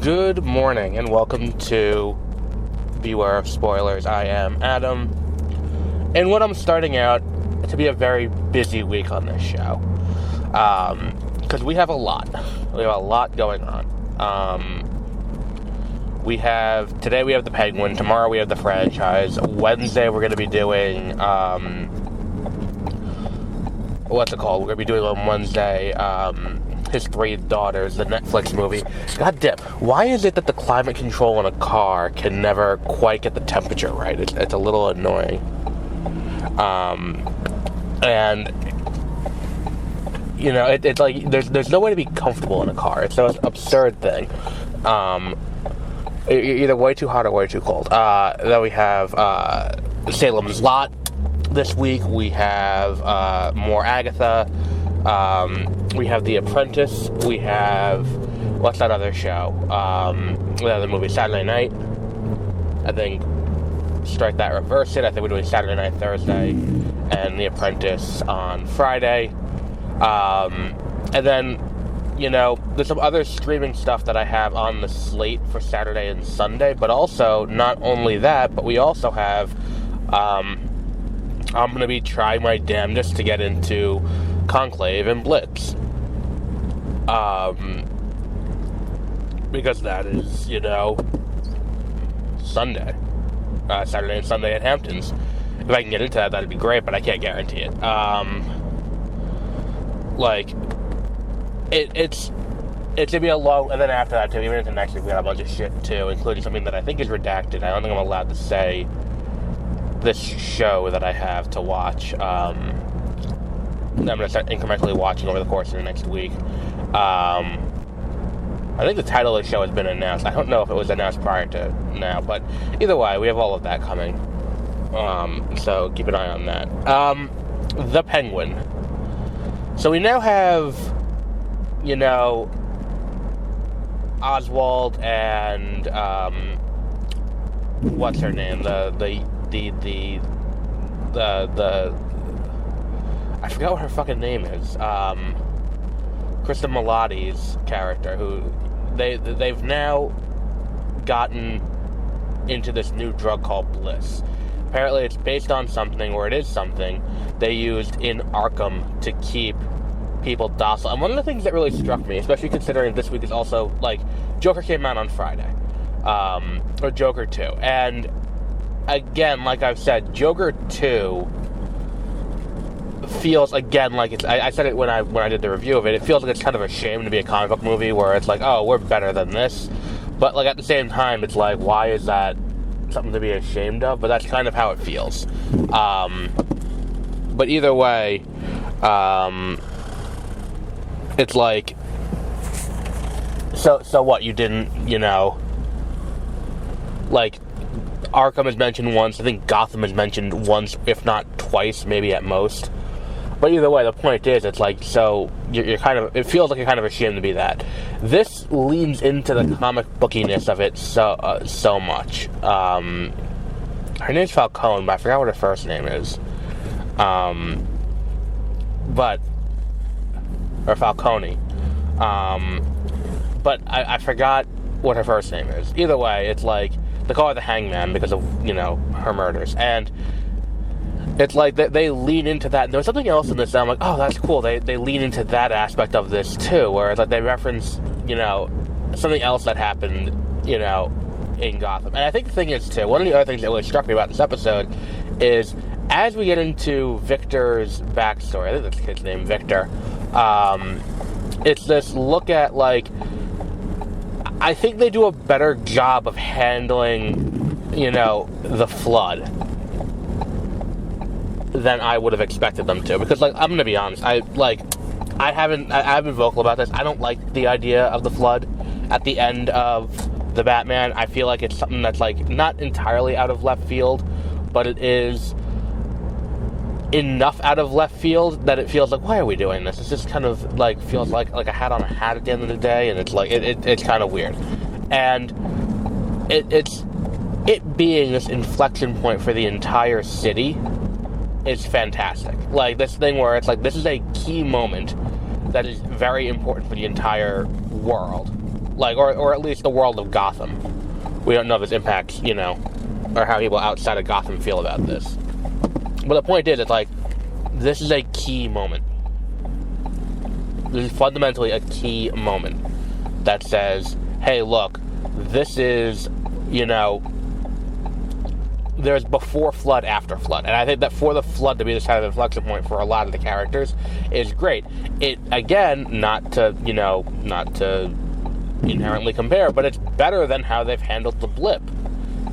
Good morning and welcome to Beware of Spoilers. I am Adam, and what I'm starting out to be a very busy week on this show, because we have a lot going on. Today we have the Penguin, tomorrow we have the franchise, Wednesday we're going to be doing, what's it called? We're going to be doing on Wednesday, His Three Daughters, the Netflix movie. God damn, why is it that the climate control in a car can never quite get the temperature right? It's a little annoying. And, you know, it's like, there's no way to be comfortable in a car. It's an absurd thing. Either way too hot or way too cold. Then we have, Salem's Lot this week. We have, more Agatha. We have The Apprentice. We have, what's that other show? The other movie, Saturday Night. I think, strike that, reverse it. I think we're doing Saturday Night, Thursday, and The Apprentice on Friday. And then, you know, there's some other streaming stuff that I have on the slate for Saturday and Sunday, but also, not only that, but we also have, I'm going to be trying my damnedest to get into Conclave and Blitz. Because that is, you know, Sunday. Saturday and Sunday at Hamptons. If I can get into that, that'd be great, but I can't guarantee it. It's gonna be a long, and then after that too, even into next week, we got a bunch of shit too, including something that I think is redacted. I don't think I'm allowed to say this show that I have to watch. I'm gonna start incrementally watching over the course of the next week. I think the title of the show has been announced. I don't know if it was announced prior to now, but either way, we have all of that coming. So keep an eye on that. The Penguin. So we now have, you know, Oswald and what's her name? The I forgot what her fucking name is. Kristen Milioti's character, who they've now gotten into this new drug called Bliss. Apparently it's based on something, or it is something, they used in Arkham to keep people docile. And one of the things that really struck me, especially considering this week is also, like, Joker came out on Friday. Or Joker 2. And, again, like I've said, Joker 2 feels, again, like it's, I said it when I did the review of it, it feels like it's kind of a shame to be a comic book movie where it's like, oh, we're better than this. But, like, at the same time, it's like, why is that something to be ashamed of? But that's kind of how it feels. But either way, it's like, so what, you didn't, you know, like, Arkham is mentioned once, I think Gotham is mentioned once, if not twice, maybe at most. But either way, the point is, it's like, so, you're kind of, it feels like you're kind of ashamed to be that. This leans into the comic bookiness of it so much. Her name's Falcone, but I forgot what her first name is. Or Falcone. But I forgot what her first name is. Either way, it's like, they call her the Hangman because of, you know, her murders. And it's like they lean into that. And there was something else in this that I'm like, oh, that's cool. They lean into that aspect of this too, where it's like they reference, you know, something else that happened, you know, in Gotham. And I think the thing is too, one of the other things that really struck me about this episode is, as we get into Victor's backstory, I think that's the kid's name, Victor, it's this look at, like, I think they do a better job of handling, you know, the flood than I would have expected them to. Because, like, I'm gonna be honest, I've been vocal about this. I don't like the idea of the flood at the end of the Batman. I feel like it's something that's, like, not entirely out of left field, but it is enough out of left field that it feels like, why are we doing this? It's just kind of, like, feels like a hat on a hat at the end of the day, and it's like, it's kind of weird. And it's being this inflection point for the entire city is fantastic. Like, this thing where it's like, this is a key moment that is very important for the entire world. Like, or at least the world of Gotham. We don't know if this impacts, or how people outside of Gotham feel about this. But the point is, it's like, this is a key moment. This is fundamentally a key moment that says, hey, look, this is, there's before Flood, after Flood. And I think that for the Flood to be this kind of inflection point for a lot of the characters is great. It, again, not to inherently compare, but it's better than how they've handled the blip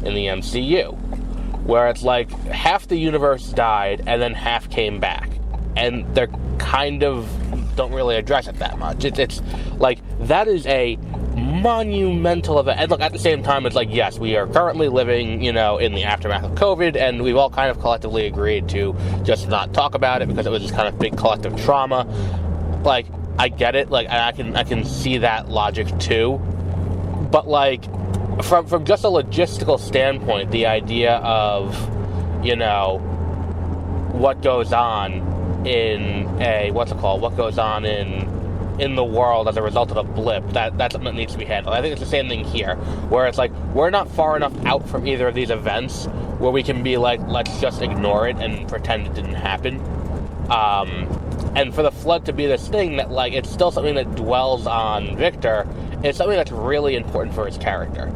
in the MCU, where it's like half the universe died and then half came back, and they're kind of don't really address it that much. It's like, that is a monumental event. And look, at the same time, it's like, yes, we are currently living, in the aftermath of COVID, and we've all kind of collectively agreed to just not talk about it because it was this kind of big collective trauma. Like, I get it. Like, I can see that logic too. But like, from just a logistical standpoint, the idea of, what goes on in what goes on in the world as a result of a blip, that's something that needs to be handled. I think it's the same thing here, where it's like, we're not far enough out from either of these events where we can be like, let's just ignore it and pretend it didn't happen. And for the Flood to be this thing that, like, it's still something that dwells on Victor, it's something that's really important for his character.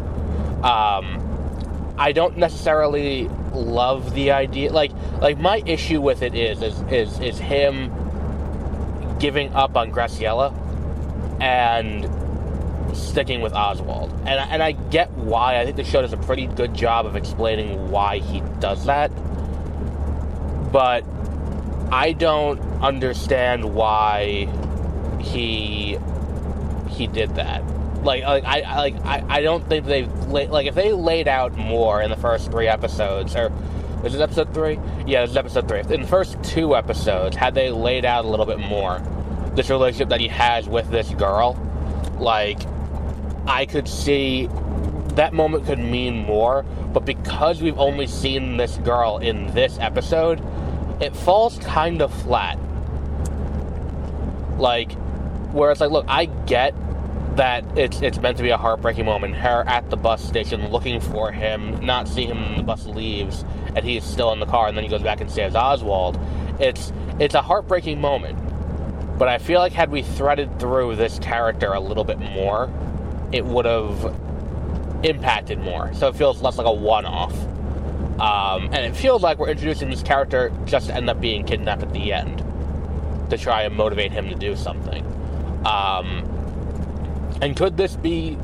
I don't necessarily love the idea, like my issue with it is him giving up on Graciela and sticking with Oswald. And I get why. I think the show does a pretty good job of explaining why he does that. But I don't understand why he did that. I don't think if they laid out more in the first 3 episodes, or is this episode 3? Yeah, this is episode 3. In the first 2 episodes, had they laid out a little bit more this relationship that he has with this girl, like, I could see that moment could mean more, but because we've only seen this girl in this episode, it falls kind of flat. Like, where it's like, look, I get that it's meant to be a heartbreaking moment. Her at the bus station looking for him, not seeing him when the bus leaves, and he's still in the car, and then he goes back and saves Oswald. It's a heartbreaking moment. But I feel like had we threaded through this character a little bit more, it would have impacted more. So it feels less like a one-off. And it feels like we're introducing this character just to end up being kidnapped at the end, to try and motivate him to do something. And could this be,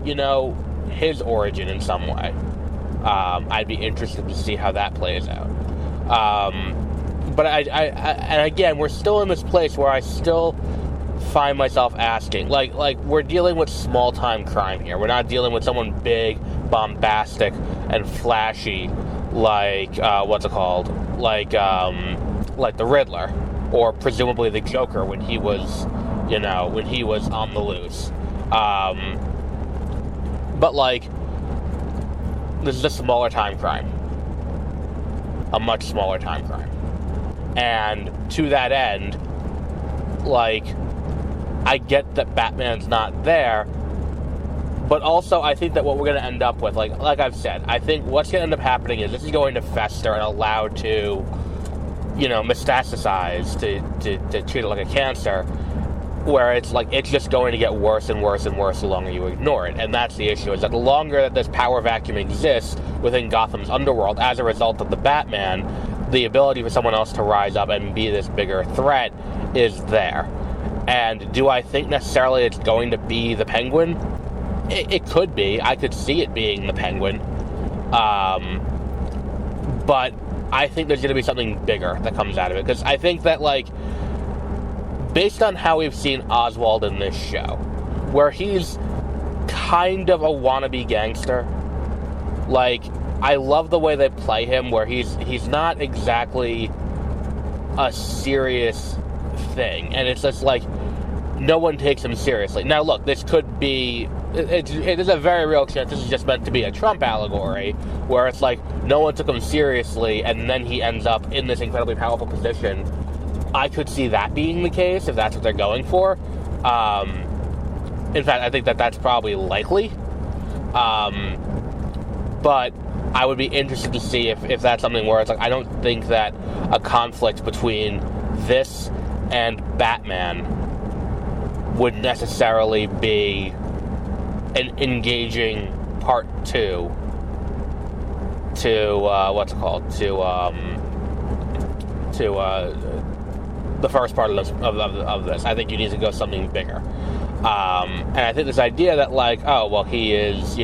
his origin in some way? I'd be interested to see how that plays out. But and again, we're still in this place where I still find myself asking, like we're dealing with small-time crime here. We're not dealing with someone big, bombastic, and flashy, like the Riddler, or presumably the Joker when he was on the loose. But this is a smaller time crime. A much smaller time crime. And to that end, I get that Batman's not there, but also I think that what we're going to end up with, like I've said, I think what's going to end up happening is this is going to fester and allowed to, metastasize, to treat it like a cancer, where it's just going to get worse and worse and worse the longer you ignore it. And that's the issue, is that the longer that this power vacuum exists within Gotham's underworld as a result of the Batman, the ability for someone else to rise up and be this bigger threat is there. And do I think necessarily it's going to be the Penguin? It could be. I could see it being the Penguin. But I think there's going to be something bigger that comes out of it. Because I think that, based on how we've seen Oswald in this show, where he's kind of a wannabe gangster, I love the way they play him, where he's not exactly a serious thing, and it's just no one takes him seriously. Now look, this could be, it is a very real chance this is just meant to be a Trump allegory, where it's no one took him seriously, and then he ends up in this incredibly powerful position. I could see that being the case, if that's what they're going for. In fact, I think that that's probably likely. But I would be interested to see if that's something where it's like, I don't think that a conflict between this and Batman would necessarily be an engaging part 2 to the first part of this. I think you need to go something bigger. And I think this idea that, like, oh, well, he is,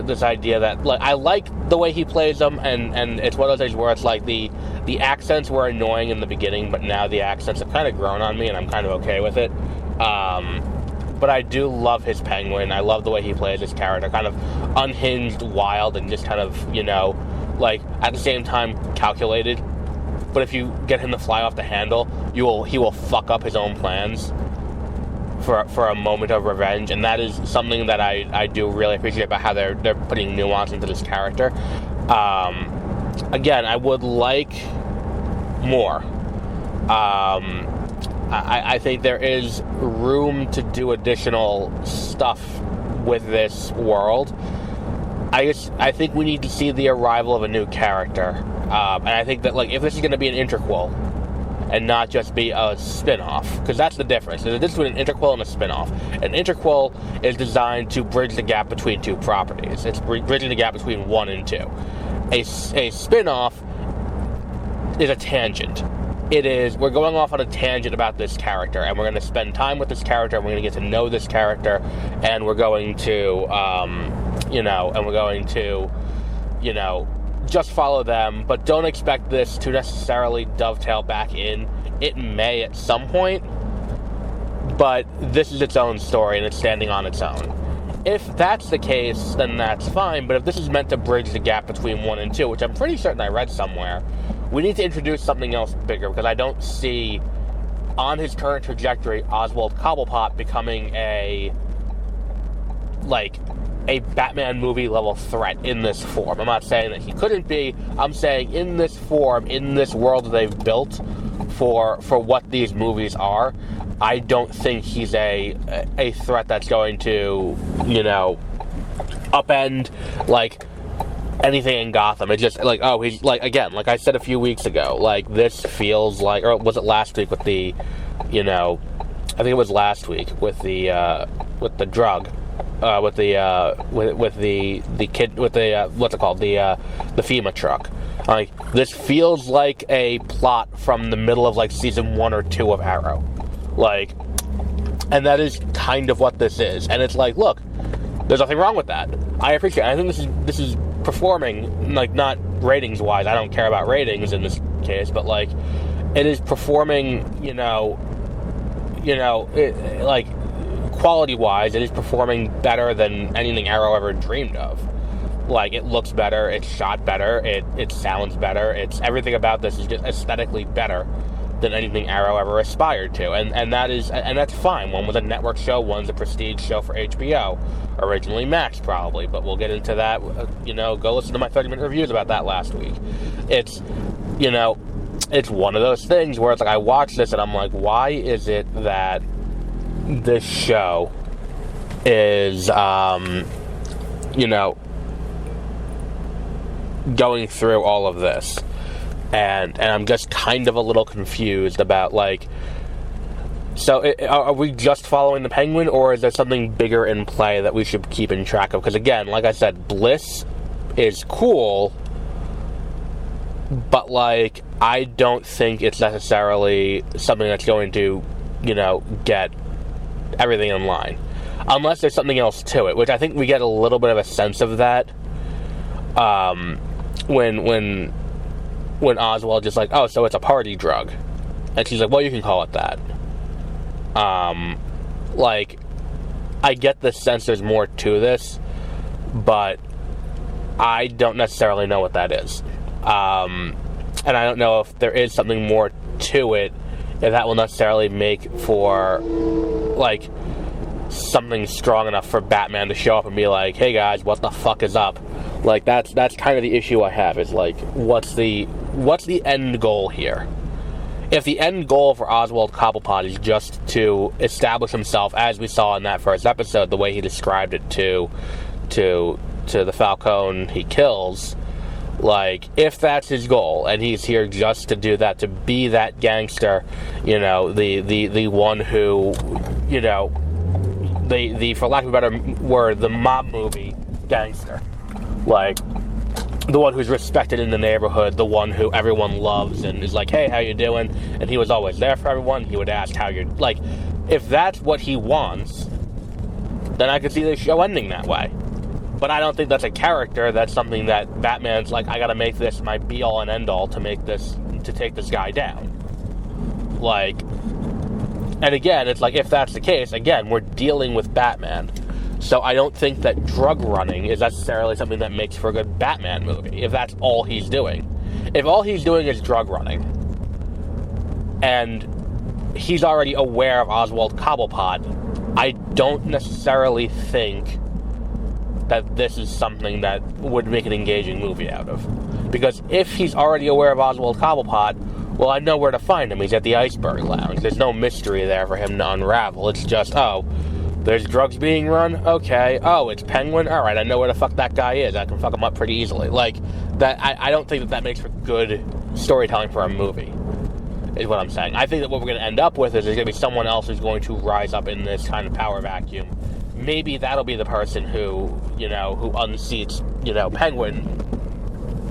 this idea that, like, I like the way he plays them, and it's one of those things where it's like the accents were annoying in the beginning, but now the accents have kind of grown on me, and I'm kind of okay with it. But I do love his Penguin. I love the way he plays his character, kind of unhinged, wild, and just kind of, at the same time calculated. But if you get him to fly off the handle, he will fuck up his own plans for a moment of revenge, and that is something that I do really appreciate about how they're putting nuance into this character. Again, I would like more. I think there is room to do additional stuff with this world. I think we need to see the arrival of a new character. And I think that, like, if this is going to be an interquel and not just be a spin-off, because that's the difference. There's a difference between an interquel and a spin-off. An interquel is designed to bridge the gap between two properties. It's bridging the gap between 1 and 2. A spin-off is a tangent. We're going off on a tangent about this character, and we're going to spend time with this character, and we're going to get to know this character, and we're going to, just follow them, but don't expect this to necessarily dovetail back in. It may at some point, but this is its own story, and it's standing on its own. If that's the case, then that's fine, but if this is meant to bridge the gap between 1 and 2, which I'm pretty certain I read somewhere, we need to introduce something else bigger, because I don't see, on his current trajectory, Oswald Cobblepot becoming a Batman movie level threat in this form. I'm not saying that he couldn't be. I'm saying in this form, in this world that they've built for what these movies are, I don't think he's a threat that's going to, upend, anything in Gotham. It's just, he's, again, like I said a few weeks ago, this feels like, or was it last week with the, I think it was last week with the drug. With the FEMA truck. This feels like a plot from the middle of season 1 or 2 of Arrow. And that is kind of what this is. And it's look, there's nothing wrong with that. I appreciate it. I think this is performing, not ratings wise. I don't care about ratings in this case, but it is performing, quality-wise, it is performing better than anything Arrow ever dreamed of. It looks better, it's shot better, it sounds better, it's everything about this is just aesthetically better than anything Arrow ever aspired to, and that's fine. One was a network show, one's a prestige show for HBO, originally Max probably, but we'll get into that. Go listen to my 30-minute reviews about that last week. It's one of those things where it's I watch this and I'm like, why is it that this show is, going through all of this, and I'm just kind of a little confused about, are we just following the Penguin, or is there something bigger in play that we should keep in track of? Because again, like I said, Bliss is cool, but, I don't think it's necessarily something that's going to, get everything in line, unless there's something else to it, which I think we get a little bit of a sense of that when Oswald just oh, so it's a party drug, and she's well, you can call it that. I get the sense there's more to this, but I don't necessarily know what that is, and I don't know if there is something more to it, if that will necessarily make for something strong enough for Batman to show up and be hey guys, what the fuck is up? That's kind of the issue I have, is what's the end goal here? if the end goal for Oswald Cobblepot is just to establish himself, as we saw in that first episode, the way he described it to the Falcone he kills, like, if that's his goal, and he's here just to do that, to be that gangster, you know, the one who, you know, the for lack of a better word, the mob movie gangster, like, the one who's respected in the neighborhood, the one who everyone loves and is like, hey, how you doing? And he was always there for everyone. He would ask how you're, like, if that's what he wants, then I could see the show ending that way. But I don't think that's a character. That's something that Batman's like, I gotta make this my be-all and end-all to take this guy down. Like, and again, it's like, if that's the case, again, we're dealing with Batman. So I don't think that drug running is necessarily something that makes for a good Batman movie, if that's all he's doing. If all he's doing is drug running, and he's already aware of Oswald Cobblepot, I don't necessarily think that this is something that would make an engaging movie out of. Because if he's already aware of Oswald Cobblepot, well, I know where to find him. He's at the Iceberg Lounge. There's no mystery there for him to unravel. It's just, oh, there's drugs being run? Okay. Oh, it's Penguin? Alright, I know where the fuck that guy is. I can fuck him up pretty easily. Like, that. I don't think that makes for good storytelling for a movie, is what I'm saying. I think that what we're going to end up with is there's going to be someone else who's going to rise up in this kind of power vacuum. Maybe that'll be the person who, you know, who unseats, you know, Penguin.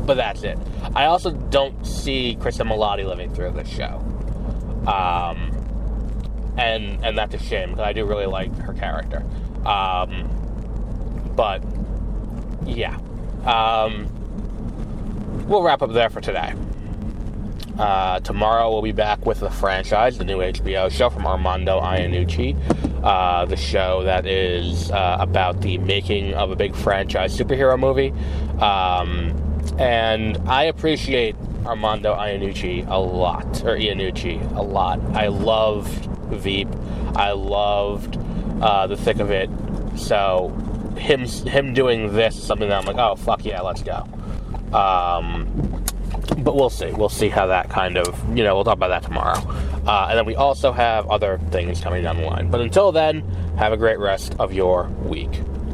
But that's it. I also don't see Kristen Milotti living through this show. And that's a shame, because I do really like her character. But, yeah. We'll wrap up there for today. Tomorrow we'll be back with The Franchise, the new HBO show from Armando Iannucci. The show that is about the making of a big franchise superhero movie. And I appreciate Armando Iannucci a lot. I loved Veep. I loved The Thick of It. So him doing this is something that I'm like, oh, fuck yeah, let's go. But we'll see. We'll see how that kind of, you know, we'll talk about that tomorrow. And then we also have other things coming down the line. But until then, have a great rest of your week.